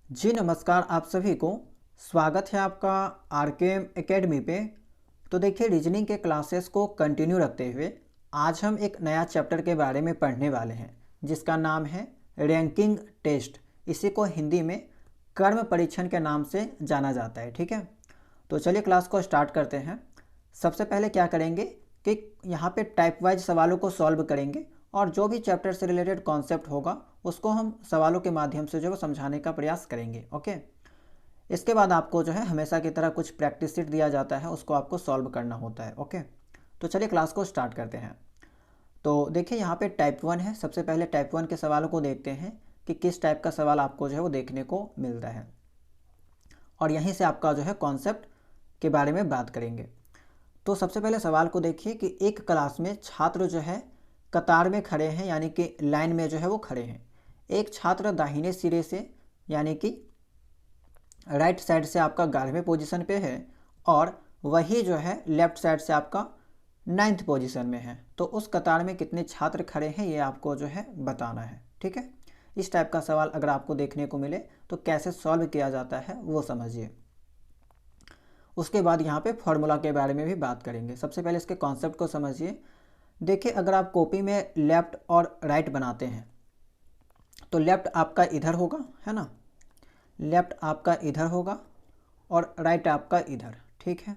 जी नमस्कार आप सभी को। स्वागत है आपका आरकेएम एकेडमी पे। तो देखिए रीजनिंग के क्लासेस को कंटिन्यू रखते हुए आज हम एक नया चैप्टर के बारे में पढ़ने वाले हैं जिसका नाम है रैंकिंग टेस्ट। इसी को हिंदी में कर्म परीक्षण के नाम से जाना जाता है। ठीक है, तो चलिए क्लास को स्टार्ट करते हैं। सबसे पहले क्या करेंगे कि यहाँ पे टाइप वाइज सवालों को सॉल्व करेंगे और जो भी चैप्टर से रिलेटेड कॉन्सेप्ट होगा उसको हम सवालों के माध्यम से जो है समझाने का प्रयास करेंगे। ओके, इसके बाद आपको जो है हमेशा की तरह कुछ प्रैक्टिस सीट दिया जाता है, उसको आपको सॉल्व करना होता है। ओके, तो चलिए क्लास को स्टार्ट करते हैं। तो देखिए यहाँ पे टाइप 1 है। सबसे पहले टाइप 1 के सवालों को देखते हैं कि किस टाइप का सवाल आपको जो है वो देखने को मिलता है और यहीं से आपका जो है कॉन्सेप्ट के बारे में बात करेंगे। तो सबसे पहले सवाल को देखिए कि एक क्लास में छात्र जो है कतार में खड़े हैं, यानी कि लाइन में जो है वो खड़े हैं। एक छात्र दाहिने सिरे से यानी कि राइट साइड से आपका 11वें पोजीशन पे है और वही जो है लेफ्ट साइड से आपका 9th पोजीशन में है। तो उस कतार में कितने छात्र खड़े हैं ये आपको जो है बताना है। ठीक है, इस टाइप का सवाल अगर आपको देखने को मिले तो कैसे सॉल्व किया जाता है वो समझिए। उसके बाद यहाँ पे फॉर्मूला के बारे में भी बात करेंगे। सबसे पहले इसके कॉन्सेप्ट को समझिए। देखिए अगर आप कॉपी में लेफ़्ट और राइट बनाते हैं तो लेफ़्ट आपका इधर होगा, है ना, लेफ़्ट आपका इधर होगा और राइट आपका इधर। ठीक है,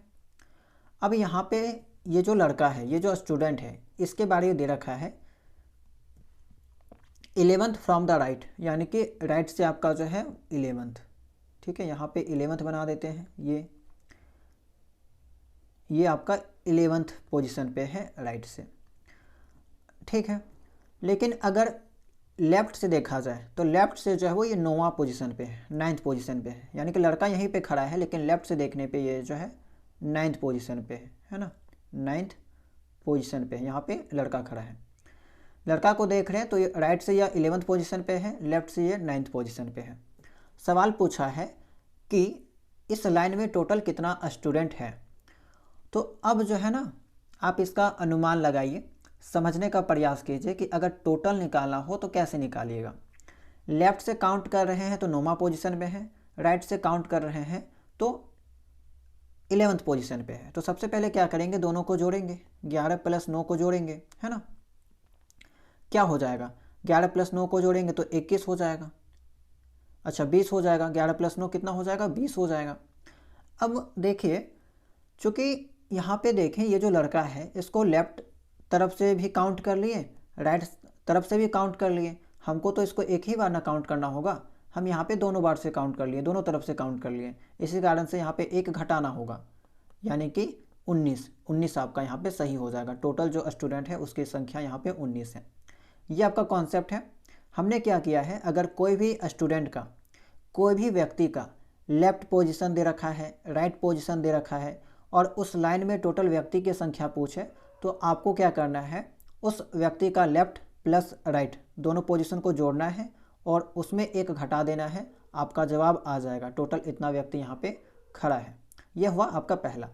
अब यहाँ पे ये जो लड़का है, ये जो स्टूडेंट है, इसके बारे में दे रखा है 11th फ्रॉम द राइट, यानी कि राइट से आपका जो है 11th। ठीक है, यहाँ पे 11th बना देते हैं। ये आपका 11th पोजीशन पे है राइट से। ठीक है, लेकिन अगर लेफ़्ट से देखा जाए तो लेफ़्ट से जो है वो ये 9वां पोजीशन पे है, 9th पोजीशन पे है। यानी कि लड़का यहीं पे खड़ा है लेकिन लेफ़्ट से देखने पे ये जो है 9th पोजीशन पे है ना, 9th पोजीशन पे यहाँ पे लड़का खड़ा है। लड़का को देख रहे हैं तो ये राइट से यह 11th पोजीशन पे है, लेफ़्ट से ये 9th पोजीशन पे है। सवाल पूछा है कि इस लाइन में टोटल कितना स्टूडेंट है। तो अब जो है ना आप इसका अनुमान लगाइए, समझने का प्रयास कीजिए कि अगर टोटल निकालना हो तो कैसे निकालिएगा। लेफ़्ट से काउंट कर रहे हैं तो 9वां पोजीशन में है, राइट से काउंट कर रहे हैं तो 11th पोजीशन पे है। तो सबसे पहले क्या करेंगे, दोनों को जोड़ेंगे, 11 + 9 को जोड़ेंगे, है ना। क्या हो जाएगा, 11 + 9 को जोड़ेंगे तो 21 हो जाएगा। अच्छा 20 हो जाएगा, 11 + 9 कितना हो जाएगा, 20 हो जाएगा। अब देखिए चूँकि यहाँ पे देखें ये जो लड़का है इसको लेफ़्ट तरफ से भी काउंट कर लिए, राइट तरफ से भी काउंट कर लिए। हमको तो इसको एक ही बार ना काउंट करना होगा, हम यहाँ पे दोनों बार से काउंट कर लिए, दोनों तरफ से काउंट कर लिए। इसी कारण से यहाँ पे एक घटाना होगा, यानी कि 19 आपका यहाँ पे सही हो जाएगा। टोटल जो स्टूडेंट है उसकी संख्या यहाँ पे 19 है। ये आपका कॉन्सेप्ट है। हमने क्या किया है, अगर कोई भी स्टूडेंट का, कोई भी व्यक्ति का लेफ़्ट पोजीशन दे रखा है, राइट पोजीशन दे रखा है और उस लाइन में टोटल व्यक्ति की संख्या पूछे तो आपको क्या करना है, उस व्यक्ति का लेफ़्ट प्लस राइट दोनों पोजीशन को जोड़ना है और उसमें एक घटा देना है, आपका जवाब आ जाएगा। टोटल इतना व्यक्ति यहाँ पे खड़ा है। यह हुआ आपका पहला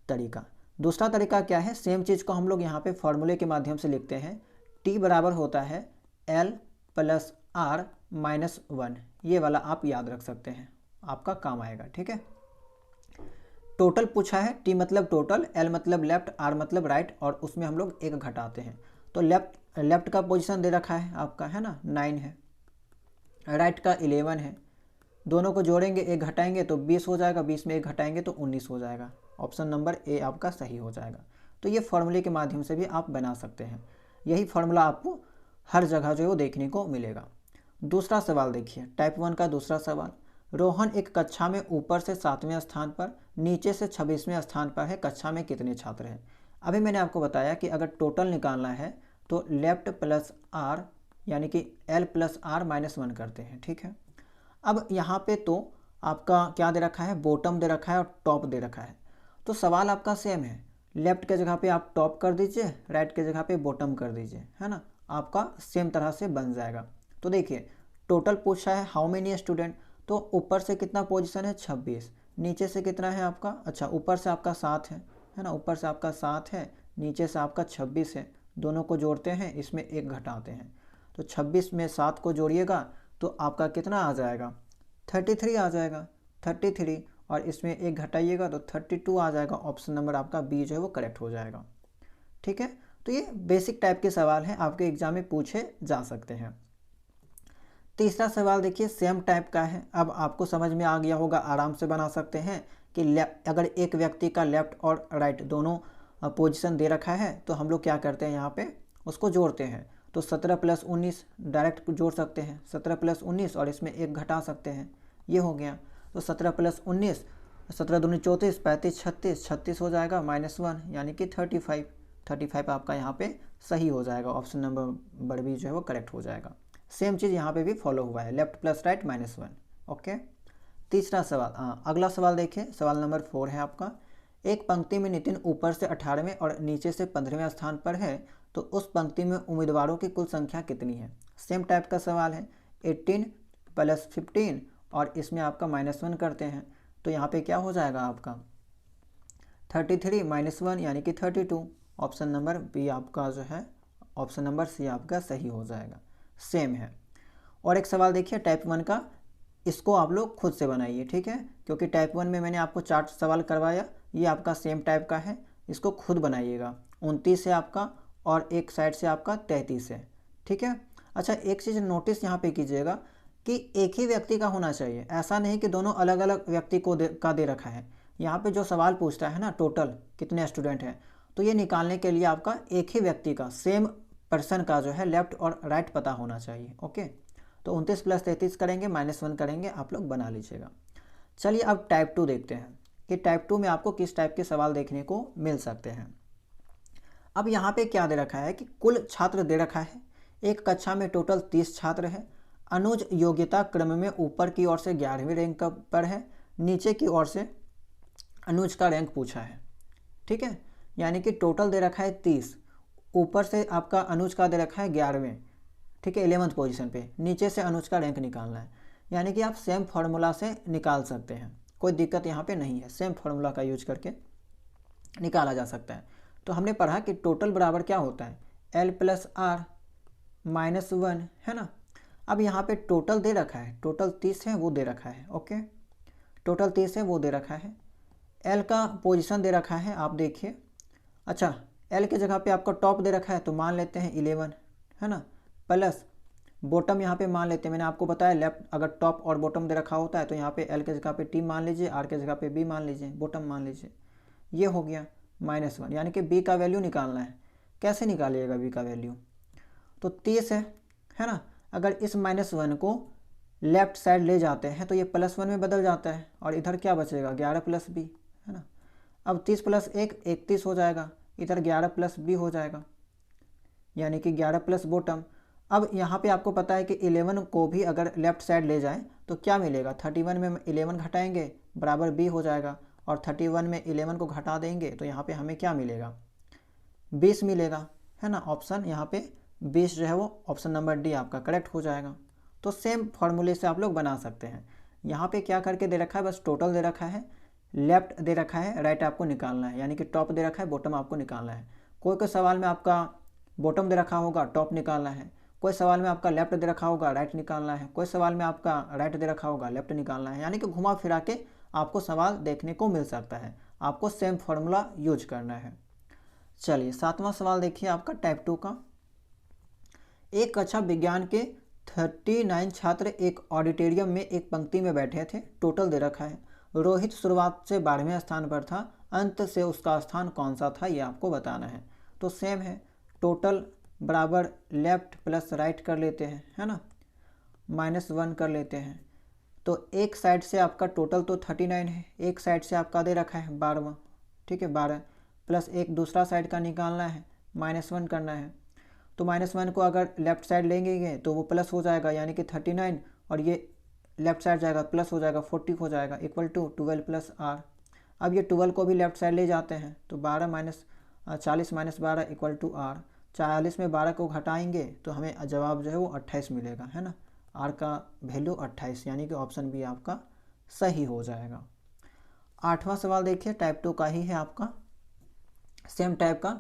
तरीका। दूसरा तरीका क्या है, सेम चीज़ को हम लोग यहाँ पे फॉर्मूले के माध्यम से लिखते हैं। T बराबर होता है L + R - 1। ये वाला आप याद रख सकते हैं, आपका काम आएगा। ठीक है, टोटल पूछा है, T मतलब टोटल, L मतलब लेफ़्ट, R मतलब राइट और उसमें हम लोग एक घटाते हैं। तो लेफ़्ट का पोजीशन दे रखा है आपका, है ना, 9 है, राइट का 11 है। दोनों को जोड़ेंगे, एक घटाएंगे तो 20 हो जाएगा, 20 में एक घटाएंगे तो 19 हो जाएगा। ऑप्शन नंबर ए आपका सही हो जाएगा। तो ये फॉर्मूले के माध्यम से भी आप बना सकते हैं। यही फार्मूला आपको हर जगह जो है वो देखने को मिलेगा। दूसरा सवाल देखिए, टाइप 1 का दूसरा सवाल। रोहन एक कक्षा में ऊपर से 7वें स्थान पर, नीचे से 26वें स्थान पर है। कक्षा में कितने छात्र हैं। अभी मैंने आपको बताया कि अगर टोटल निकालना है तो लेफ़्ट प्लस आर यानी कि L + R - 1 करते हैं। ठीक है, अब यहाँ पे तो आपका क्या दे रखा है, बॉटम दे रखा है और टॉप दे रखा है। तो सवाल आपका सेम है, लेफ़्ट के जगह पे आप टॉप कर दीजिए, राइट के जगह पे बॉटम कर दीजिए, है ना, आपका सेम तरह से बन जाएगा। तो देखिए टोटल पूछा है हाउ मेनी स्टूडेंट, तो ऊपर से कितना पोजीशन है 26, नीचे से कितना है आपका, अच्छा ऊपर से आपका 7 है ना, ऊपर से आपका 7 है, नीचे से आपका 26 है। दोनों को जोड़ते हैं, इसमें एक घटाते हैं। तो 26 में 7 को जोड़िएगा तो आपका कितना आ जाएगा, 33 आ जाएगा, 33, और इसमें एक घटाइएगा तो 32 आ जाएगा। ऑप्शन नंबर आपका बी जो है वो करेक्ट हो जाएगा। ठीक है, तो ये बेसिक टाइप के सवाल हैं, आपके एग्जाम में पूछे जा सकते हैं। तीसरा सवाल देखिए सेम टाइप का है। अब आपको समझ में आ गया होगा, आराम से बना सकते हैं कि अगर एक व्यक्ति का लेफ्ट और राइट दोनों पोजीशन दे रखा है तो हम लोग क्या करते हैं, यहाँ पे उसको जोड़ते हैं। तो 17 + 19 डायरेक्ट जोड़ सकते हैं, 17 + 19, और इसमें एक घटा सकते हैं, ये हो गया। तो 17 + 19, 17 दूनी 34, 35 36, 36 हो जाएगा -1 यानी कि 35। 35 आपका यहाँ पे सही हो जाएगा, ऑप्शन नंबर बी जो है वो करेक्ट हो जाएगा। सेम चीज़ यहाँ पे भी फॉलो हुआ है, लेफ्ट प्लस राइट -1। ओके, तीसरा सवाल, अगला सवाल देखिए, सवाल नंबर 4 है आपका। एक पंक्ति में नितिन ऊपर से 18वें और नीचे से 15वें स्थान पर है, तो उस पंक्ति में उम्मीदवारों की कुल संख्या कितनी है। सेम टाइप का सवाल है, 18 + 15 और इसमें आपका -1 करते हैं, तो यहाँ पे क्या हो जाएगा आपका 33 - 1 यानी कि 32। ऑप्शन नंबर बी आपका जो है, ऑप्शन नंबर सी आपका सही हो जाएगा, सेम है। और एक सवाल देखिए टाइप 1 का, इसको आप लोग खुद से बनाइए, ठीक है, क्योंकि टाइप 1 में मैंने आपको 4 सवाल करवाया, ये आपका सेम टाइप का है, इसको खुद बनाइएगा। 29 है आपका और एक साइड से आपका 33 है, ठीक है। अच्छा, एक चीज़ नोटिस यहाँ पे कीजिएगा कि एक ही व्यक्ति का होना चाहिए, ऐसा नहीं कि दोनों अलग अलग व्यक्ति को दे रखा है। यहाँ पे जो सवाल पूछता है ना टोटल कितने स्टूडेंट हैं, तो ये निकालने के लिए आपका एक ही व्यक्ति का, सेम पर्सन का जो है लेफ्ट और राइट पता होना चाहिए। ओके, तो 29 + 33 करेंगे, -1 करेंगे, आप लोग बना लीजिएगा। चलिए अब टाइप 2 देखते हैं कि टाइप 2 में आपको किस टाइप के सवाल देखने को मिल सकते हैं। अब यहाँ पे क्या दे रखा है कि कुल छात्र दे रखा है, एक कक्षा में टोटल 30 छात्र हैं। अनुज योग्यता क्रम में ऊपर की ओर से 11वें रैंक पर है, नीचे की ओर से अनुज का रैंक पूछा है, ठीक है। यानी कि टोटल दे रखा है 30, ऊपर से आपका अनुज का दे रखा है 11वें, ठीक है, 11th पोजीशन पे, नीचे से अनुज का रैंक निकालना है। यानी कि आप सेम फार्मूला से निकाल सकते हैं, कोई दिक्कत यहाँ पे नहीं है, सेम फार्मूला का यूज करके निकाला जा सकता है। तो हमने पढ़ा कि टोटल बराबर क्या होता है, L + R -1, है ना। अब यहाँ पे टोटल दे रखा है, टोटल 30 है वो दे रखा है, ओके, टोटल 30 है वो दे रखा है। L का पोजीशन दे रखा है, आप देखिए। अच्छा, L के जगह पे आपका टॉप दे रखा है, तो मान लेते हैं 11, है ना, प्लस बॉटम यहाँ पे मान लेते हैं। मैंने आपको बताया लेफ्ट अगर टॉप और बॉटम दे रखा होता है तो यहाँ पे L के जगह पे T मान लीजिए, R के जगह पे B मान लीजिए, बॉटम मान लीजिए, ये हो गया -1। यानी कि B का वैल्यू निकालना है। कैसे निकालिएगा B का वैल्यू, तो 30 है ना। अगर इस -1 को लेफ्ट साइड ले जाते हैं तो ये +1 में बदल जाता है, और इधर क्या बचेगा 11 + B, है ना। अब 30 + 1 31 हो जाएगा, इधर 11 + B हो जाएगा, यानी कि 11 प्लस बॉटम। अब यहाँ पे आपको पता है कि 11 को भी अगर लेफ्ट साइड ले जाएं तो क्या मिलेगा, 31 में 11 घटाएंगे बराबर B हो जाएगा, और 31 में 11 को घटा देंगे तो यहाँ पे हमें क्या मिलेगा 20 मिलेगा, है ना। ऑप्शन यहाँ पे 20 जो है वो ऑप्शन नंबर डी आपका करेक्ट हो जाएगा। तो सेम फॉर्मूले से आप लोग बना सकते हैं। यहाँ पे क्या करके दे रखा है, बस टोटल दे रखा है, लेफ्ट दे रखा है, राइट आपको निकालना है, यानी कि टॉप दे रखा है, बॉटम आपको निकालना है। कोई कोई सवाल में आपका बॉटम दे रखा होगा, टॉप निकालना है, कोई सवाल में आपका लेफ्ट दे रखा होगा, राइट निकालना है, कोई सवाल में आपका राइट दे रखा होगा, लेफ्ट निकालना है। यानी कि घुमा फिरा के आपको सवाल देखने को मिल सकता है, आपको सेम फॉर्मूला यूज करना है। चलिए 7वां सवाल देखिए आपका टाइप 2 का। एक कक्षा विज्ञान के 39 छात्र एक ऑडिटोरियम में एक पंक्ति में बैठे थे, टोटल दे रखा है। रोहित शुरुआत से 12वें स्थान पर था, अंत से उसका स्थान कौन सा था ये आपको बताना है। तो सेम है, टोटल बराबर लेफ्ट प्लस राइट कर लेते हैं, है ना, -1 कर लेते हैं। तो एक साइड से आपका टोटल तो 39 है, एक साइड से आपका दे रखा है 12वां, ठीक है, 12 प्लस एक दूसरा साइड का निकालना है, -1 करना है। तो -1 को अगर लेफ्ट साइड लेंगे तो वो प्लस हो जाएगा, यानी कि 39, और ये लेफ्ट साइड जाएगा प्लस हो जाएगा, 40 हो जाएगा, इक्वल टू 12 + R। अब ये 12 को भी लेफ्ट साइड ले जाते हैं तो 40 - 12 इक्वल टू R। 40 में 12 को घटाएंगे तो हमें जवाब जो है वो 28 मिलेगा, है ना। R का वैल्यू 28, यानी कि ऑप्शन बी आपका सही हो जाएगा। 8वां सवाल देखिए, टाइप 2 का ही है आपका, सेम टाइप का।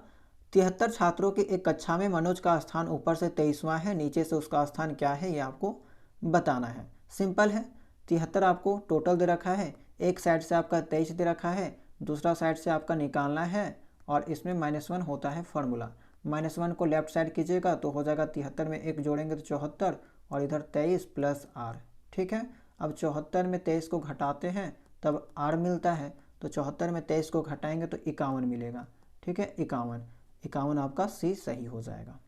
73 छात्रों की एक कक्षा में मनोज का स्थान ऊपर से 23वां है, नीचे से उसका स्थान क्या है ये आपको बताना है। सिंपल है, 73 आपको टोटल दे रखा है, एक साइड से आपका 23 दे रखा है, दूसरा साइड से आपका निकालना है और इसमें -1 होता है फार्मूला। -1 को लेफ्ट साइड कीजिएगा तो हो जाएगा 73 में 1 जोड़ेंगे तो 74 और इधर 23 प्लस r। ठीक है, अब 74 में 23 को घटाते हैं तब r मिलता है, तो 74 में 23 को घटाएंगे तो 51 मिलेगा। ठीक है, 51 आपका सी सही हो जाएगा।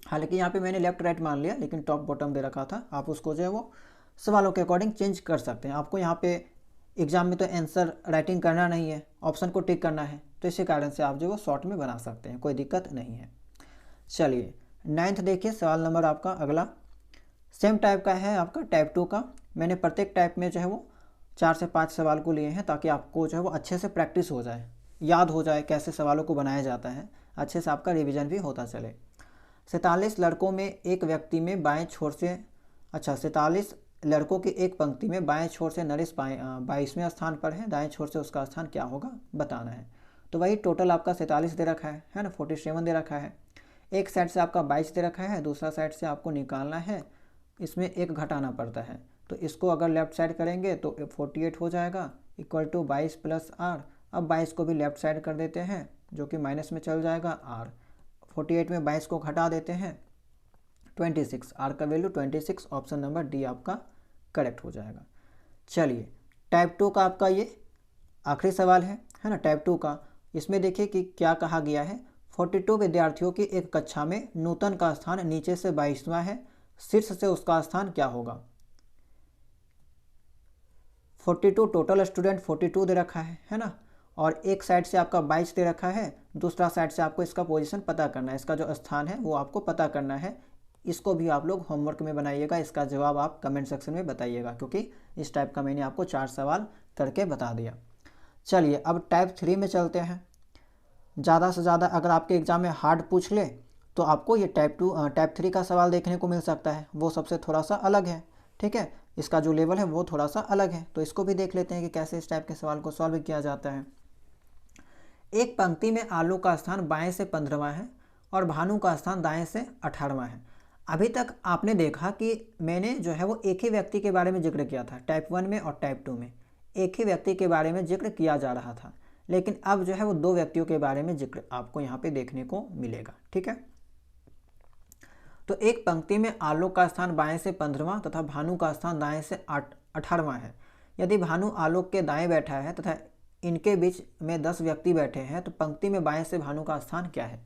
हालांकि यहाँ पे मैंने लेफ्ट राइट मान लिया, लेकिन टॉप बॉटम दे रखा था, आप उसको जो है वो सवालों के अकॉर्डिंग चेंज कर सकते हैं। आपको यहाँ पे एग्जाम में तो आंसर राइटिंग करना नहीं है, ऑप्शन को टिक करना है, तो इसी कारण से आप जो वो शॉर्ट में बना सकते हैं, कोई दिक्कत नहीं है। चलिए 9th देखिए, सवाल नंबर आपका अगला सेम टाइप का है, आपका टाइप 2 का। मैंने प्रत्येक टाइप में जो है वो 4 से 5 सवाल को लिए हैं ताकि आपको जो है वो अच्छे से प्रैक्टिस हो जाए, याद हो जाए कैसे सवालों को बनाया जाता है, अच्छे से आपका रिविजन भी होता चले। 47 लड़कों में एक व्यक्ति में बाएं छोर से 47 लड़कों की एक पंक्ति में बाएं छोर से नरेश 22वें स्थान पर है, दाएं छोर से उसका स्थान क्या होगा बताना है। तो वही टोटल आपका 47 दे रखा है ना, 47 दे रखा है। एक साइड से आपका 22 दे रखा है, दूसरा साइड से आपको निकालना है, इसमें एक घटाना पड़ता है, तो इसको अगर लेफ्ट साइड करेंगे तो 48 हो जाएगा इक्वल टू 22 प्लस r। अब 22 को भी लेफ्ट साइड कर देते हैं जो कि माइनस में चल जाएगा r। 48 में 22 को घटा देते हैं 26, r का वैल्यू 26, ऑप्शन नंबर डी आपका करेक्ट हो जाएगा। चलिए टाइप 2 का आपका ये आखिरी सवाल है ना, टाइप 2 का। इसमें देखिए कि क्या कहा गया है। 42 विद्यार्थियों की एक कक्षा में नूतन का स्थान नीचे से 22वां है, शीर्ष से उसका स्थान क्या होगा। 42 टोटल स्टूडेंट 42 दे रखा है ना, और एक साइड से आपका 22 दे रखा है, दूसरा साइड से आपको इसका पोजीशन पता करना है, इसका जो स्थान है वो आपको पता करना है। इसको भी आप लोग होमवर्क में बनाइएगा, इसका जवाब आप कमेंट सेक्शन में बताइएगा, क्योंकि इस टाइप का मैंने आपको 4 सवाल करके बता दिया। चलिए अब टाइप 3 में चलते हैं। ज़्यादा से ज़्यादा अगर आपके एग्ज़ाम में हार्ड पूछ ले तो आपको ये टाइप 3 का सवाल देखने को मिल सकता है, वो सबसे थोड़ा सा अलग है। ठीक है, इसका जो लेवल है वो थोड़ा सा अलग है, तो इसको भी देख लेते हैं कि कैसे इस टाइप के सवाल को सॉल्व किया जाता है। एक पंक्ति में आलोक का स्थान बाएं से 15वां है और भानु का स्थान दाएं से 18वां है। अभी तक आपने देखा कि मैंने जो है वो एक ही व्यक्ति के बारे में जिक्र किया था, टाइप 1 में और टाइप 2 में एक ही व्यक्ति के बारे में जिक्र किया जा रहा था, लेकिन अब जो है वो 2 व्यक्तियों के बारे में जिक्र आपको यहाँ पे देखने को मिलेगा। ठीक है, तो एक पंक्ति में आलोक का स्थान बाएं से 15वां तथा भानु का स्थान दाएं से 18वां है। यदि भानु आलोक के दाएं बैठा है तथा इनके बीच में 10 व्यक्ति बैठे हैं तो पंक्ति में बाएं से भानु का स्थान क्या है।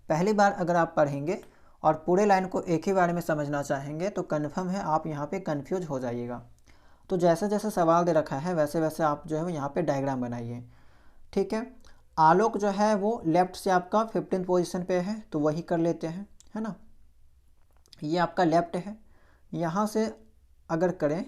पहली बार अगर आप पढ़ेंगे और पूरे लाइन को एक ही बारे में समझना चाहेंगे तो कन्फर्म है आप यहाँ पे कंफ्यूज हो जाइएगा। तो जैसे जैसे सवाल दे रखा है वैसे वैसे आप जो है यहाँ पे डायग्राम बनाइए। ठीक है, आलोक जो है वो लेफ्ट से आपका 15 पोजीशन पे है, तो वही कर लेते हैं, है ना। ये आपका लेफ्ट है, यहाँ से अगर करें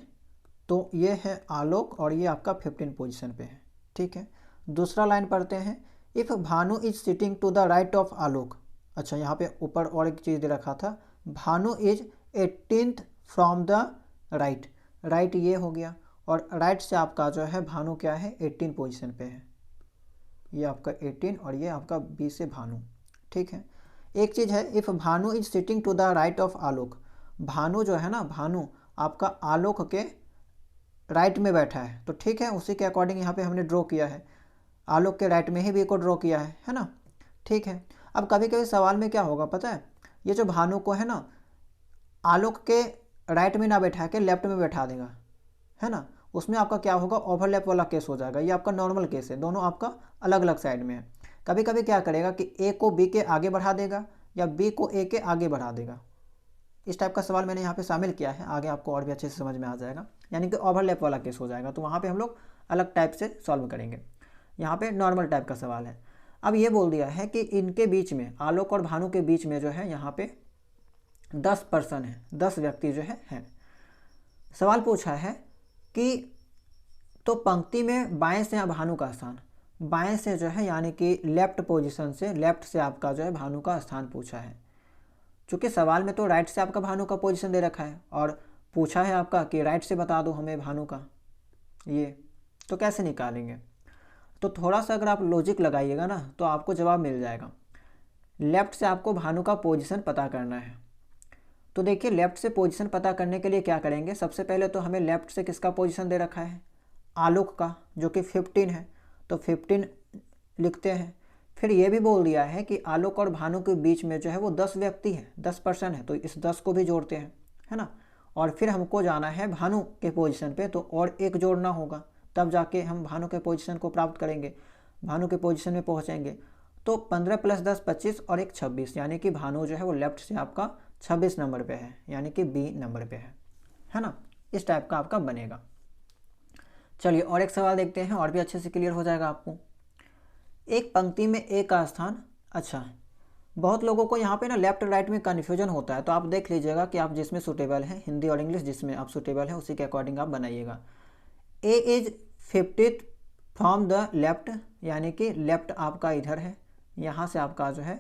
तो ये है आलोक और ये आपका 15 पोजीशन पे है। ठीक है, दूसरा लाइन पढ़ते हैं। If Bhanu is sitting to the right of Alok. अच्छा, यहाँ पे ऊपर और एक चीज़ दे रखा था, Bhanu is 18th from the right. Right ये हो गया, और राइट से आपका जो है भानु क्या है 18 पोजीशन पे है, ये आपका 18 और ये आपका बी से भानु। ठीक है, एक चीज़ है, if Bhanu is sitting to the right of Alok. Bhanu जो है ना, भानु आपका आलोक के राइट में बैठा है, तो ठीक है उसी के अकॉर्डिंग यहाँ पे हमने ड्रॉ किया है, आलोक के राइट में ही बी को ड्रॉ किया है ना। ठीक है, अब कभी कभी सवाल में क्या होगा पता है, ये जो भानु को है ना आलोक के राइट में ना बैठा के लेफ्ट में बैठा देगा, है ना, उसमें आपका क्या होगा ओवरलैप वाला केस हो जाएगा। ये आपका नॉर्मल केस है, दोनों आपका अलग अलग साइड में है। कभी कभी क्या करेगा कि ए को बी के आगे बढ़ा देगा या बी को ए के आगे बढ़ा देगा। इस टाइप का सवाल मैंने यहाँ पे शामिल किया है, आगे आपको और भी अच्छे से समझ में आ जाएगा, यानी कि ओवरलैप वाला केस हो जाएगा, तो वहाँ पे हम लोग अलग टाइप से सॉल्व करेंगे। यहाँ पे नॉर्मल टाइप का सवाल है। अब ये बोल दिया है कि इनके बीच में आलोक और भानु के बीच में जो है यहाँ पे 10 पर्सन है, 10 व्यक्ति जो है। सवाल पूछा है कि तो पंक्ति में बाएं से भानु का स्थान, बाएं से जो है यानी कि लेफ्ट पोजीशन से, लेफ्ट से आपका जो है भानु का स्थान पूछा है। चूँकि सवाल में तो राइट से आपका भानु का पोजीशन दे रखा है और पूछा है आपका कि राइट से बता दो हमें भानु का, ये तो कैसे निकालेंगे। तो थोड़ा सा अगर आप लॉजिक लगाइएगा ना तो आपको जवाब मिल जाएगा। लेफ्ट से आपको भानु का पोजीशन पता करना है, तो देखिए लेफ्ट से पोजीशन पता करने के लिए क्या करेंगे, सबसे पहले तो हमें लेफ्ट से किसका पोजीशन दे रखा है, आलोक का, जो कि 15 है, तो 15 लिखते हैं। फिर ये भी बोल दिया है कि आलोक और भानु के बीच में जो है वो 10 व्यक्ति है, 10 पर्सन है, तो इस 10 को भी जोड़ते हैं, है ना। और फिर हमको जाना है भानु के पोजीशन पे, तो और एक जोड़ना होगा, तब जाके हम भानु के पोजीशन को प्राप्त करेंगे, भानु के पोजीशन में पहुंचेंगे। तो 15 + 10 25 और एक 26, यानी कि भानु जो है वो लेफ्ट से आपका 26 नंबर पे है, यानी कि बी नंबर पे है ना। इस टाइप का आपका बनेगा। चलिए और एक सवाल देखते हैं, और भी अच्छे से क्लियर हो जाएगा आपको। एक पंक्ति में ए का स्थान, अच्छा बहुत लोगों को यहाँ पे ना लेफ्ट राइट में कन्फ्यूजन होता है, तो आप देख लीजिएगा कि आप जिसमें सूटेबल है, हिंदी और इंग्लिश जिसमें आप सूटेबल है उसी के अकॉर्डिंग आप बनाइएगा। A is 50th from the left, यानी कि लेफ्ट आपका इधर है, यहाँ से आपका जो है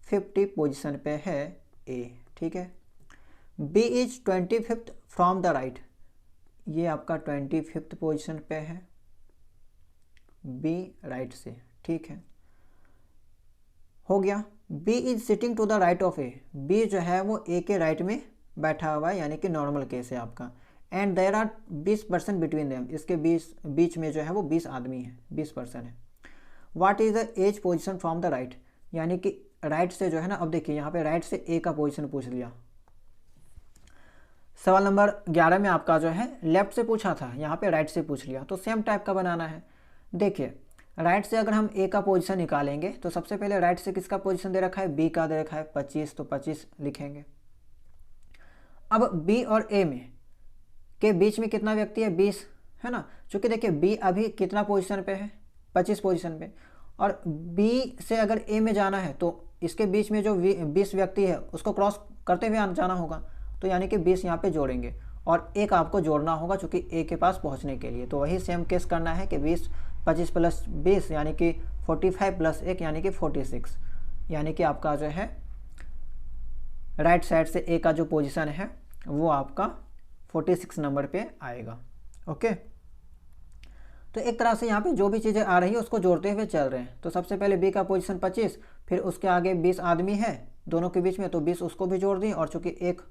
50 पोजीशन पे है ए, ठीक है। B is 25th from the right, ये आपका 25th पोजीशन पे है, बी राइट से, ठीक है, हो गया। B is sitting to the right of A, B जो है वो ए के राइट में बैठा हुआ है, यानी कि नॉर्मल केस है आपका। And there are 20 person between them, इसके बीच में जो है वो 20 आदमी है, 20 पर्सन है। What is the age position from the right, यानी कि राइट से जो है ना, अब देखिए यहाँ पे राइट से ए का पोजीशन पूछ लिया। सवाल नंबर 11 में आपका जो है लेफ्ट से पूछा था, यहाँ पे राइट से पूछ लिया, तो सेम टाइप का बनाना है। देखिए राइट से अगर हम ए का पोजीशन निकालेंगे तो सबसे पहले राइट से किसका पोजीशन दे रखा है, बी का दे रखा है 25, तो 25 लिखेंगे। अब बी और ए में के बीच में कितना व्यक्ति है, 20, है ना। चूँकि देखिए बी अभी कितना पोजीशन पे है, 25 पोजीशन पे, और बी से अगर ए में जाना है तो इसके बीच में जो 20 व्यक्ति है उसको क्रॉस करते हुए जाना होगा, तो यानी कि 20 यहाँ पे जोड़ेंगे और एक आपको जोड़ना होगा चूँकि ए के पास पहुँचने के लिए। तो वही सेम केस करना है कि 20 25 + 20 यानी कि 45 + 1 यानी कि 46, यानी कि आपका जो है राइट साइड से ए का जो पोजीशन है वो आपका 46 नंबर पे आएगा। ओके, तो एक तरह से यहाँ पे जो भी चीज़ें आ रही है उसको जोड़ते हुए चल रहे हैं। तो सबसे पहले बी का पोजीशन 25, फिर उसके आगे 20 आदमी है दोनों के बीच में, तो 20 उसको भी जोड़ दिए, और चूँकि एक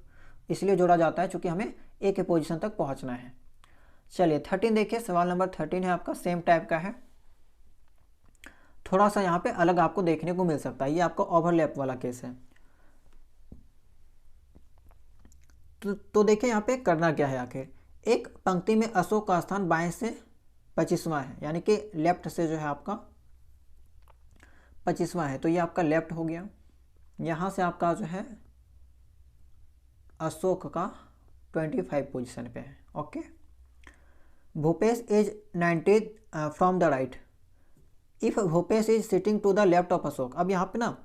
इसलिए जोड़ा जाता है चूँकि हमें ए के पोजीशन तक पहुँचना है। चलिए 13 देखिए, सवाल नंबर 13 है आपका, सेम टाइप का है, थोड़ा सा यहाँ पे अलग आपको देखने को मिल सकता है, ये आपका ओवरलैप वाला केस है। तो देखिए यहाँ पे करना क्या है आखिर, एक पंक्ति में अशोक का स्थान बाएं से 25वां है, यानी कि लेफ्ट से जो है आपका 25वां है, तो ये आपका लेफ्ट हो गया। यहाँ से आपका जो है अशोक का 25 पोजीशन पे है। Okay, Bhupesh is 90 from the right, if Bhupesh is sitting to the left of Ashok. अब यहाँ पे ना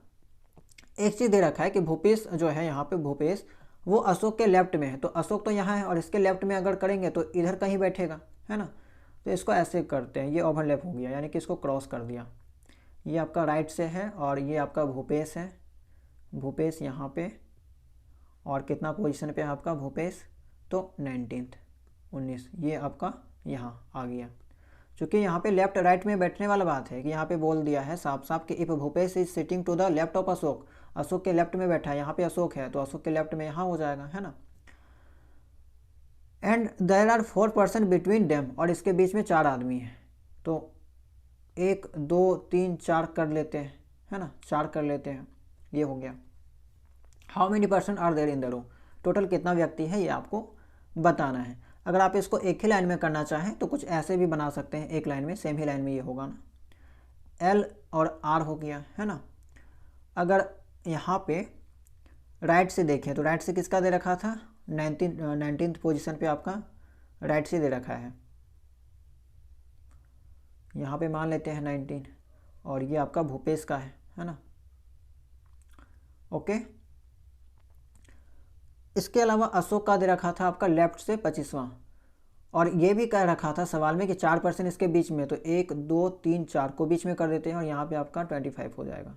एक चीज़ दे रखा है कि भूपेश जो है यहाँ पे भूपेश वो अशोक के लेफ्ट में है, तो अशोक तो यहाँ है और इसके लेफ्ट में अगर करेंगे तो इधर कहीं बैठेगा, है ना। तो इसको ऐसे करते हैं, ये ओवरलैप हो गया, यानी कि इसको क्रॉस कर दिया। ये आपका राइट से है और ये आपका भूपेश है, भूपेश यहाँ पे, और कितना पोजीशन पे है आपका भूपेश, तो 19, ये आपका यहाँ आ गया। चूँकि यहाँ पे लेफ्ट राइट में बैठने वाला बात है कि यहाँ पे बोल दिया है साफ साफ कि if Bhupesh is sitting to the left of Ashok, Ashok के लेफ्ट में बैठा है, यहाँ पे अशोक है तो अशोक के लेफ्ट में यहाँ हो जाएगा, है ना। And there are 4 person between them, और इसके बीच में 4 आदमी हैं, तो 1 2 3 4 कर लेते हैं, है ना, 4 कर लेते हैं, ये हो गया। How many person are there in the room, total कितना व्यक्ति है ये आपको बताना है। अगर आप इसको एक ही लाइन में करना चाहें तो कुछ ऐसे भी बना सकते हैं, एक लाइन में, सेम ही लाइन में ये होगा ना, एल और आर हो गया, है ना। अगर यहाँ पे राइट से देखें तो राइट से किसका दे रखा था, 19th पोजीशन पे आपका राइट से दे रखा है, यहाँ पे मान लेते हैं 19, और ये आपका भूपेश का है ना। ओके, इसके अलावा अशोक का दे रखा था आपका लेफ्ट से 25वां, और ये भी कह रखा था सवाल में कि 4 पर्सन इसके बीच में, तो 1 2 3 4 को बीच में कर देते हैं और यहाँ पे आपका 25 हो जाएगा,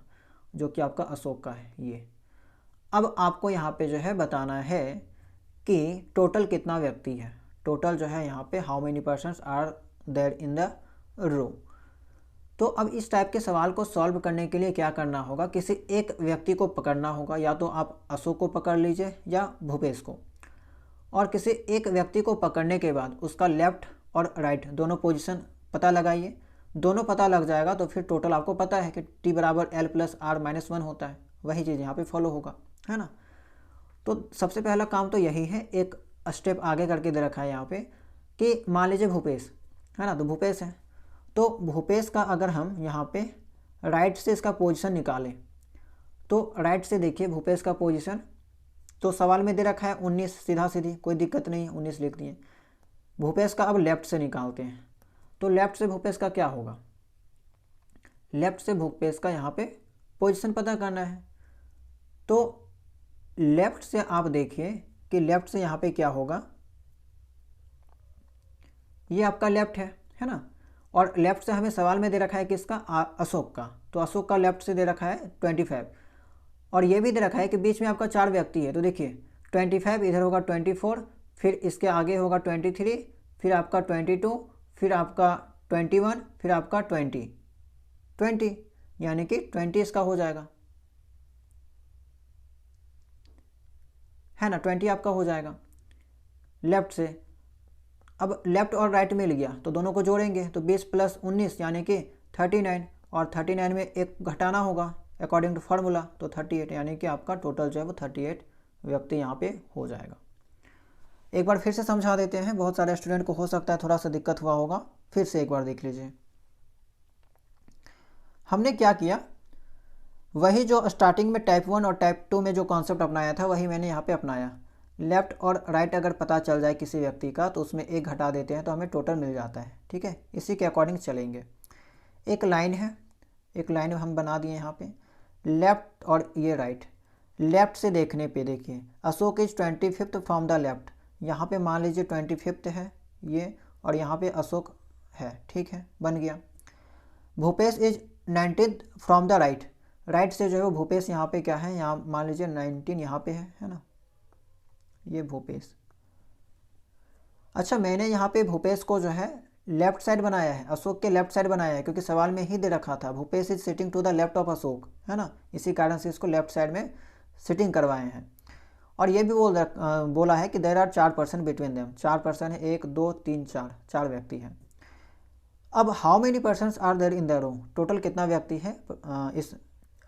जो कि आपका अशोक का है ये। अब आपको यहाँ पे जो है बताना है कि टोटल कितना व्यक्ति है, टोटल जो है यहाँ पे how many persons are there in the room. तो अब इस टाइप के सवाल को सॉल्व करने के लिए क्या करना होगा, किसी एक व्यक्ति को पकड़ना होगा, या तो आप अशोक को पकड़ लीजिए या भूपेश को। और किसी एक व्यक्ति को पकड़ने के बाद उसका लेफ्ट और राइट दोनों पोजीशन पता लगाइए। दोनों पता लग जाएगा तो फिर टोटल आपको पता है कि t बराबर l प्लस r माइनस 1 होता है, वही चीज़ यहाँ पे फॉलो होगा, है ना। तो सबसे पहला काम तो यही है, एक स्टेप आगे करके दे रखा है यहाँ पे कि मान लीजिए भूपेश है ना, तो भूपेश है, तो भूपेश का अगर हम यहाँ पे राइट से इसका पोजीशन निकालें तो राइट से देखिए भूपेश का पोजीशन, तो सवाल में दे रखा है 19, सीधा सीधी कोई दिक्कत नहीं है, 19 लिख दिए। भूपेश का अब लेफ्ट से निकालते हैं, तो लेफ्ट से भूपेश का क्या होगा, लेफ्ट से भूपेश का यहाँ पे पोजीशन पता करना है। तो लेफ्ट से आप देखिए कि लेफ्ट से यहाँ पे क्या होगा, ये आपका लेफ्ट है ना। और लेफ्ट से हमें सवाल में दे रखा है किसका, अशोक का, तो अशोक का लेफ्ट से दे रखा है 25। और ये भी दे रखा है कि बीच में आपका 4 व्यक्ति है, तो देखिए 25 इधर होगा 24, फिर इसके आगे होगा 23, फिर आपका 22, फिर आपका 21, फिर आपका 20, यानी कि 20 इसका हो जाएगा, है ना, 20 आपका हो जाएगा लेफ्ट से। अब लेफ्ट और राइट मिल गया तो दोनों को जोड़ेंगे तो 20 प्लस 19 यानी कि 39, और 39 में एक घटाना होगा अकॉर्डिंग टू फार्मूला, तो 38, यानी कि आपका टोटल जो है वो 38 व्यक्ति यहाँ पे हो जाएगा। एक बार फिर से समझा देते हैं, बहुत सारे स्टूडेंट को हो सकता है थोड़ा सा दिक्कत हुआ होगा, फिर से एक बार देख लीजिए। हमने क्या किया, वही जो स्टार्टिंग में टाइप 1 और टाइप 2 में जो कॉन्सेप्ट अपनाया था वही मैंने यहाँ पे अपनाया। लेफ्ट और राइट अगर पता चल जाए किसी व्यक्ति का तो उसमें एक घटा देते हैं तो हमें टोटल मिल जाता है, ठीक है, इसी के अकॉर्डिंग चलेंगे। एक लाइन है, एक लाइन हम बना दिए यहाँ पे, लेफ्ट और ये राइट। लेफ्ट से देखने पे देखिए Ashok is 25th from the left, यहाँ पे मान लीजिए 25th है ये, और यहाँ पे अशोक है, ठीक है, बन गया। Bhupesh is 19th from the right, right से जो है वो भूपेश यहाँ पे क्या है, यहाँ मान लीजिए 19 यहाँ पे है ना, ये भूपेश। अच्छा, मैंने यहाँ पे भूपेश को जो है लेफ्ट साइड बनाया है, अशोक के लेफ्ट साइड बनाया है, क्योंकि सवाल में ही दे रखा था Bhupesh is sitting to the left of Ashok, है ना, इसी कारण से इसको लेफ्ट साइड में सिटिंग करवाए हैं। और ये भी बोला है कि there are 4 person between them, 4 person है, 1 2 3 4 व्यक्ति हैं। अब how many persons are there in the row, total कितना व्यक्ति है इस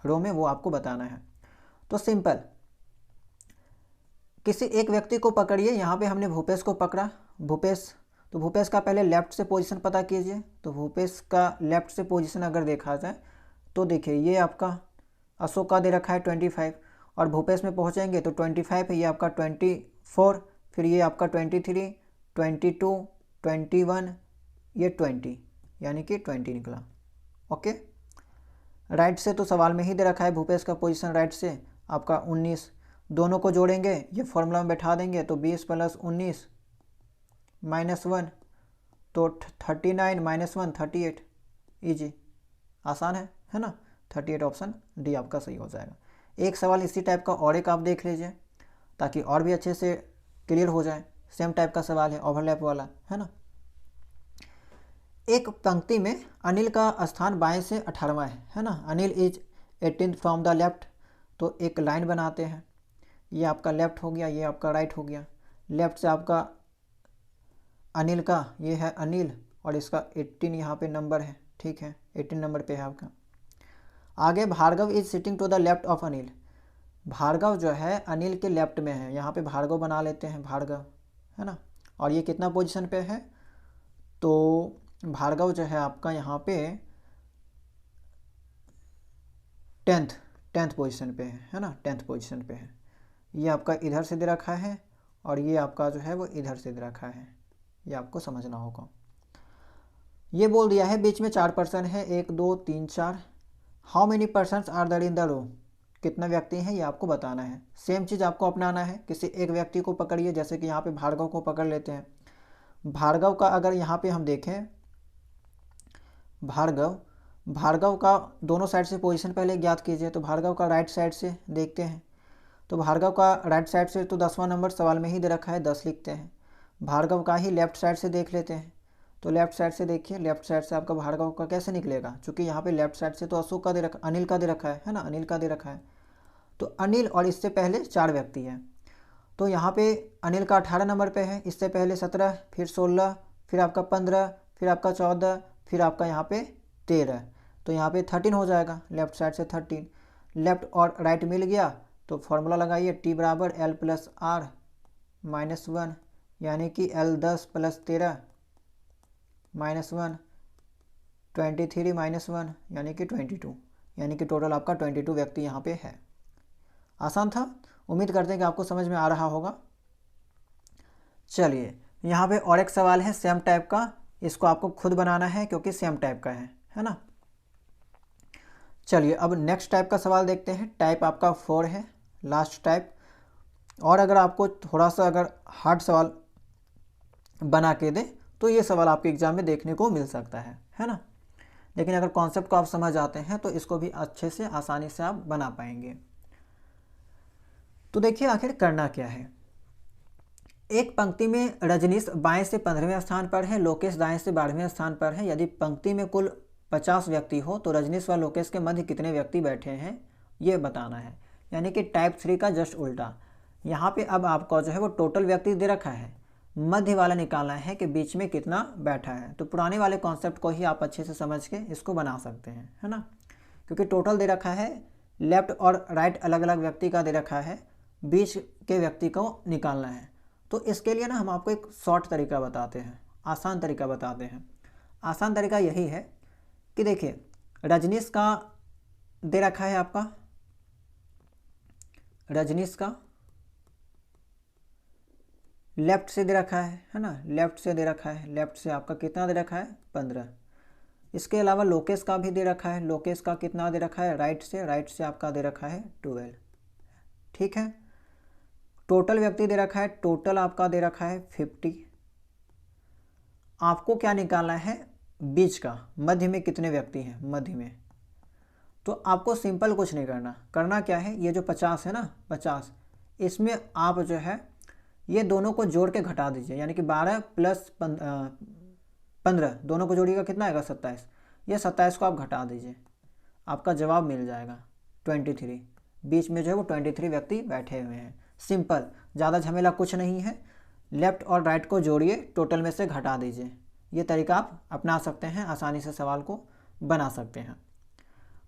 रो में वो आपको बताना है। तो सिंपल, किसी एक व्यक्ति को पकड़िए, यहाँ पे हमने भूपेश को पकड़ा, भूपेश, तो भूपेश का पहले लेफ्ट से पोजीशन पता कीजिए। तो भूपेश का लेफ्ट से पोजीशन अगर देखा जाए तो देखिए ये आपका अशोक का दे रखा है 25, और भूपेश में पहुँचेंगे तो 25 है, ये आपका 24, फिर ये आपका 23, 22, 21, ये 20, यानी कि 20 निकला। ओके, राइट से तो सवाल में ही दे रखा है भूपेश का पोजीशन राइट से आपका 19, दोनों को जोड़ेंगे ये फॉर्मूला में बैठा देंगे तो 20 प्लस 19 माइनस 1, तो 39 माइनस 1 38, ईजी, आसान है ना। 38 ऑप्शन डी आपका सही हो जाएगा। एक सवाल इसी टाइप का और एक आप देख लीजिए ताकि और भी अच्छे से क्लियर हो जाए। सेम टाइप का सवाल है, ओवरलैप वाला, है ना। एक पंक्ति में अनिल का स्थान बाएं से 18वां है ना, Anil is 18th from the left, तो एक लाइन बनाते हैं, ये आपका लेफ्ट हो गया, ये आपका राइट हो गया। लेफ्ट से आपका अनिल का, ये है अनिल, और इसका 18 यहाँ पे नंबर है, ठीक है, 18 नंबर पे है आपका। आगे Bhargav is sitting to the left of Anil, Bhargav जो है अनिल के लेफ्ट में है, यहाँ पे भार्गव बना लेते हैं, भार्गव, है ना। और ये कितना पोजीशन पे है, तो भार्गव जो है आपका यहाँ पे 10th पोजीशन पे है ना, 10th पोजीशन पे है। ये आपका इधर से दे रखा है और ये आपका जो है वो इधर से दे रखा है, ये आपको समझना होगा। ये बोल दिया है बीच में 4 पर्सन है, 1 2 3 4। How many persons are there in the row, कितना व्यक्ति हैं ये आपको बताना है। सेम चीज़ आपको अपनाना है, किसी एक व्यक्ति को पकड़िए, जैसे कि यहाँ पे भार्गव को पकड़ लेते हैं। भार्गव का अगर यहाँ पे हम देखें, भार्गव का दोनों साइड से पोजीशन पहले ज्ञात कीजिए। तो भार्गव का राइट साइड से देखते हैं, तो भार्गव का राइट साइड से तो 10वां नंबर सवाल में ही दे रखा है, 10 लिखते हैं। भार्गव का ही लेफ्ट साइड से देख लेते हैं, तो लेफ्ट साइड से देखिए, लेफ्ट साइड से आपका भार्गव का कैसे निकलेगा, चूँकि यहाँ पे लेफ्ट साइड से तो अशोक का दे रखा, अनिल का दे रखा है ना, अनिल का दे रखा है। तो अनिल और इससे पहले 4 व्यक्ति हैं, तो यहाँ पे अनिल का 18 नंबर पे है, इससे पहले 17, फिर 16, फिर आपका 15, फिर आपका 14, फिर आपका यहाँ पे 13, तो यहाँ पे 13 हो जाएगा, लेफ्ट साइड से 13। लेफ्ट और राइट मिल गया तो फॉर्मूला लगाइए, टी बराबर एल प्लस आर माइनस 1, यानी कि एल 10 प्लस 13 माइनस 1, 23 माइनस 1 यानी कि 22, यानी कि टोटल आपका 22 व्यक्ति यहाँ पे है। आसान था, उम्मीद करते हैं कि आपको समझ में आ रहा होगा। चलिए यहाँ पे और एक सवाल है सेम टाइप का, इसको आपको खुद बनाना है क्योंकि सेम टाइप का है ना। चलिए अब नेक्स्ट टाइप का सवाल देखते हैं। टाइप आपका 4 है, लास्ट टाइप। और अगर आपको थोड़ा सा अगर हार्ड सवाल बना के दे तो ये सवाल आपके एग्जाम में देखने को मिल सकता है ना। लेकिन अगर कॉन्सेप्ट को आप समझ आते हैं तो इसको भी अच्छे से आसानी से आप बना पाएंगे। तो देखिए आखिर करना क्या है। एक पंक्ति में रजनीश बाएं से 15वें स्थान पर है, लोकेश दाएं से 12वें स्थान पर है। यदि पंक्ति में कुल 50 व्यक्ति हो तो रजनीश व लोकेश के मध्य कितने व्यक्ति बैठे हैं ये बताना है, यानी कि टाइप 3 का जस्ट उल्टा। यहाँ पे अब आपको जो है वो टोटल व्यक्ति दे रखा है, मध्य वाला निकालना है कि बीच में कितना बैठा है। तो पुराने वाले कॉन्सेप्ट को ही आप अच्छे से समझ के इसको बना सकते हैं, है ना, क्योंकि टोटल दे रखा है, लेफ्ट और राइट अलग अलग व्यक्ति का दे रखा है, बीच के व्यक्ति को निकालना है। तो इसके लिए ना हम आपको एक शॉर्ट तरीका बताते हैं, आसान तरीका बताते हैं। आसान तरीका यही है कि देखिए रजनीश का दे रखा है आपका, रजनीश का लेफ्ट से दे रखा है ना, लेफ्ट से दे रखा है, लेफ्ट से आपका कितना दे रखा है 15। इसके अलावा लोकेश का भी दे रखा है, लोकेश का कितना दे रखा है राइट से आपका दे रखा है 12। ठीक है, टोटल व्यक्ति दे रखा है, टोटल आपका दे रखा है 50। आपको क्या निकालना है बीच का, मध्य में कितने व्यक्ति हैं मध्य में। तो आपको सिंपल कुछ नहीं करना, करना क्या है, ये जो 50 है ना 50, इसमें आप जो है ये दोनों को जोड़ के घटा दीजिए, यानी कि 12 प्लस 15 दोनों को जोड़िएगा कितना आएगा 27। ये 27 को आप घटा दीजिए, आपका जवाब मिल जाएगा 23। बीच में जो है वो 23 व्यक्ति बैठे हुए हैं। सिंपल, ज़्यादा झमेला कुछ नहीं है। लेफ्ट और राइट को जोड़िए, टोटल में से घटा दीजिए। ये तरीका आप अपना सकते हैं, आसानी से सवाल को बना सकते हैं।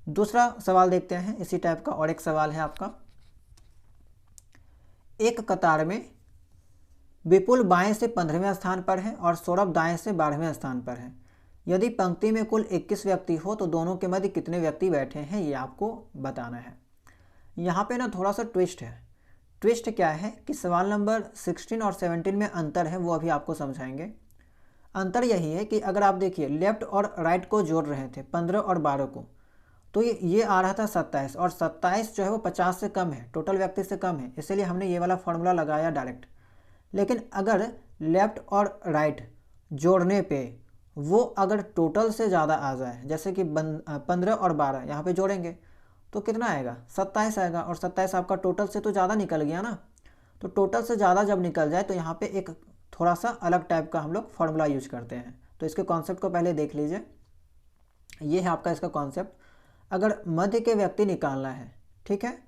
दूसरा सवाल देखते हैं इसी टाइप का। और एक सवाल है आपका, एक कतार में विपुल बाएं से 15वें स्थान पर है और सौरभ दाएं से 12वें स्थान पर है। यदि पंक्ति में कुल 21 व्यक्ति हो तो दोनों के मध्य कितने व्यक्ति बैठे हैं ये आपको बताना है। यहाँ पे ना थोड़ा सा ट्विस्ट है। ट्विस्ट क्या है कि सवाल नंबर 16 और 17 में अंतर है, वो अभी आपको समझाएंगे। अंतर यही है कि अगर आप देखिए लेफ्ट और राइट को जोड़ रहे थे 15 और 12 को, तो ये आ रहा था 27, और 27 जो है वो 50 से कम है, टोटल व्यक्ति से कम है, इसलिए हमने ये वाला फॉर्मूला लगाया डायरेक्ट। लेकिन अगर लेफ्ट और राइट जोड़ने पे वो अगर टोटल से ज़्यादा आ जाए, जैसे कि 15 और 12 यहाँ पे जोड़ेंगे तो कितना आएगा 27 आएगा, और 27 आपका टोटल से तो ज़्यादा निकल गया ना। तो टोटल से ज़्यादा जब निकल जाए तो यहाँ पे एक थोड़ा सा अलग टाइप का हम लोग फॉर्मूला यूज करते हैं। तो इसके कॉन्सेप्ट को पहले देख लीजिए। ये है आपका इसका कॉन्सेप्ट। अगर मध्य के व्यक्ति निकालना है, ठीक है,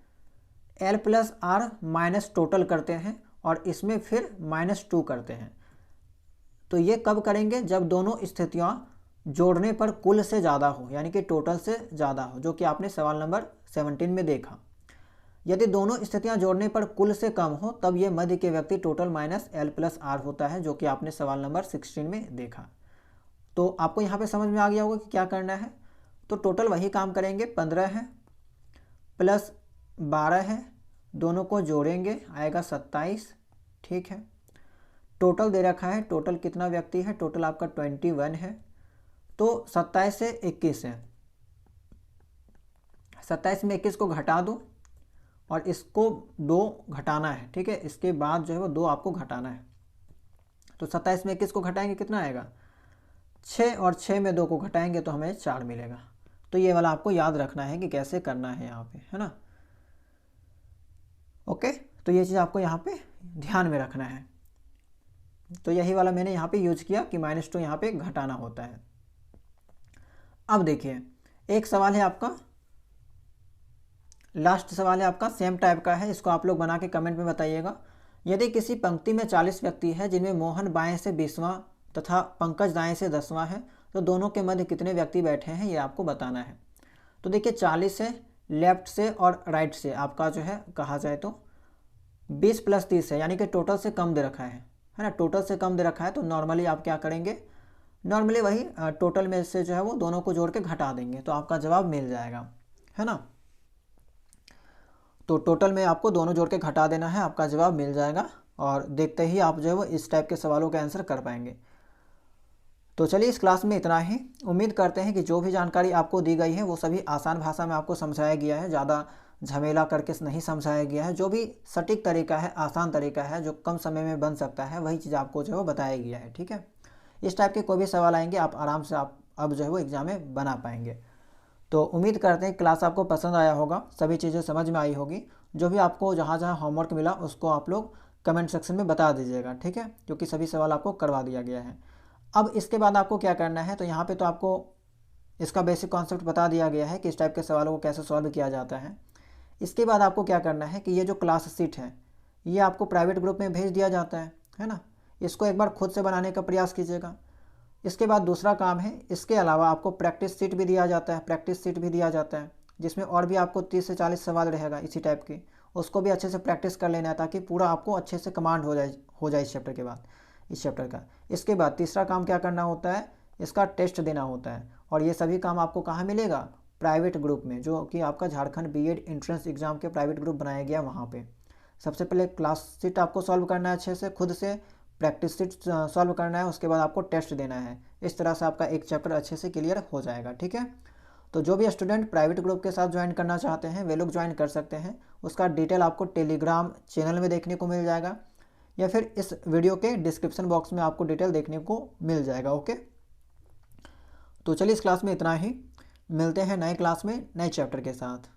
L plus R minus total करते हैं और इसमें फिर -2 करते हैं। तो ये कब करेंगे, जब दोनों स्थितियाँ जोड़ने पर कुल से ज़्यादा हो, यानी कि टोटल से ज़्यादा हो, जो कि आपने सवाल नंबर 17 में देखा। यदि दोनों स्थितियां जोड़ने पर कुल से कम हो तब ये मध्य के व्यक्ति total minus L plus R होता है, जो कि आपने सवाल नंबर 16 में देखा। तो आपको यहाँ पे समझ में आ गया होगा कि क्या करना है। तो टोटल वही काम करेंगे, 15 है प्लस 12 है, दोनों को जोड़ेंगे आएगा 27। ठीक है, टोटल दे रखा है, टोटल कितना व्यक्ति है, टोटल आपका 21 है। तो 27 से 21 है, 27 में 21 को घटा दो और इसको 2 घटाना है। ठीक है, इसके बाद जो है वो 2 आपको घटाना है। तो 27 में 21 को घटाएंगे कितना आएगा 6, और 6 में 2 को घटाएंगे तो हमें 4 मिलेगा। तो ये वाला आपको याद रखना है कि कैसे करना है यहाँ पे, है ना। ओके, तो ये चीज़ आपको यहाँ पे ध्यान में रखना है। तो यही वाला मैंने यहाँ पे यूज किया कि -2 यहाँ पे घटाना होता है। अब देखिए एक सवाल है आपका, लास्ट सवाल है आपका, सेम टाइप का है, इसको आप लोग बना के कमेंट में बताइएगा। यदि किसी पंक्ति में 40 व्यक्ति है जिनमें मोहन बाएं से 20वां तथा पंकज दाएं से 10वां है, तो दोनों के मध्य कितने व्यक्ति बैठे हैं ये आपको बताना है। तो देखिए 40 है, लेफ्ट से और राइट से आपका जो है कहा जाए तो 20 + 30 है, यानी कि टोटल से कम दे रखा है ना, टोटल से कम दे रखा है। तो नॉर्मली आप क्या करेंगे, नॉर्मली वही टोटल में से जो है वो दोनों को जोड़ के घटा देंगे तो आपका जवाब मिल जाएगा, है ना। तो टोटल में आपको दोनों जोड़ के घटा देना है, आपका जवाब मिल जाएगा और देखते ही आप जो है वो इस टाइप के सवालों का आंसर कर पाएंगे। तो चलिए इस क्लास में इतना ही। उम्मीद करते हैं कि जो भी जानकारी आपको दी गई है वो सभी आसान भाषा में आपको समझाया गया है, ज़्यादा झमेला करके नहीं समझाया गया है। जो भी सटीक तरीका है, आसान तरीका है, जो कम समय में बन सकता है, वही चीज़ आपको जो है वो बताया गया है, ठीक है। इस टाइप के कोई भी सवाल आएंगे आप आराम से आप अब जो है वो एग्ज़ाम में बना पाएंगे। तो उम्मीद करते हैं क्लास आपको पसंद आया होगा, सभी चीज़ें समझ में आई होगी। जो भी आपको जहाँ जहाँ होमवर्क मिला उसको आप लोग कमेंट सेक्शन में बता दीजिएगा, ठीक है, क्योंकि सभी सवाल आपको करवा दिया गया है। अब इसके बाद आपको क्या करना है, तो यहाँ पे तो आपको इसका बेसिक कॉन्सेप्ट बता दिया गया है कि इस टाइप के सवालों को कैसे सॉल्व किया जाता है। इसके बाद आपको क्या करना है कि ये जो क्लास शीट है ये आपको प्राइवेट ग्रुप में भेज दिया जाता है ना। इसको एक बार खुद से बनाने का प्रयास कीजिएगा। इसके बाद दूसरा काम है, इसके अलावा आपको प्रैक्टिस शीट भी दिया जाता है, प्रैक्टिस शीट भी दिया जाता है जिसमें और भी आपको 30 से 40 सवाल रहेगा इसी टाइप की। उसको भी अच्छे से प्रैक्टिस कर लेना है ताकि पूरा आपको अच्छे से कमांड हो जाए इस चैप्टर के बाद, इस चैप्टर का। इसके बाद तीसरा काम क्या करना होता है, इसका टेस्ट देना होता है। और ये सभी काम आपको कहाँ मिलेगा, प्राइवेट ग्रुप में, जो कि आपका झारखंड बीएड एंट्रेंस एग्जाम के प्राइवेट ग्रुप बनाया गया वहाँ पे। सबसे पहले क्लास शीट आपको सॉल्व करना है अच्छे से खुद से, प्रैक्टिस शीट सॉल्व करना है, उसके बाद आपको टेस्ट देना है। इस तरह से आपका एक चैप्टर अच्छे से क्लियर हो जाएगा, ठीक है। तो जो भी स्टूडेंट प्राइवेट ग्रुप के साथ ज्वाइन करना चाहते हैं वे लोग ज्वाइन कर सकते हैं। उसका डिटेल आपको टेलीग्राम चैनल में देखने को मिल जाएगा या फिर इस वीडियो के डिस्क्रिप्शन बॉक्स में आपको डिटेल देखने को मिल जाएगा, ओके। तो चलिए इस क्लास में इतना ही, मिलते हैं नए क्लास में नए चैप्टर के साथ।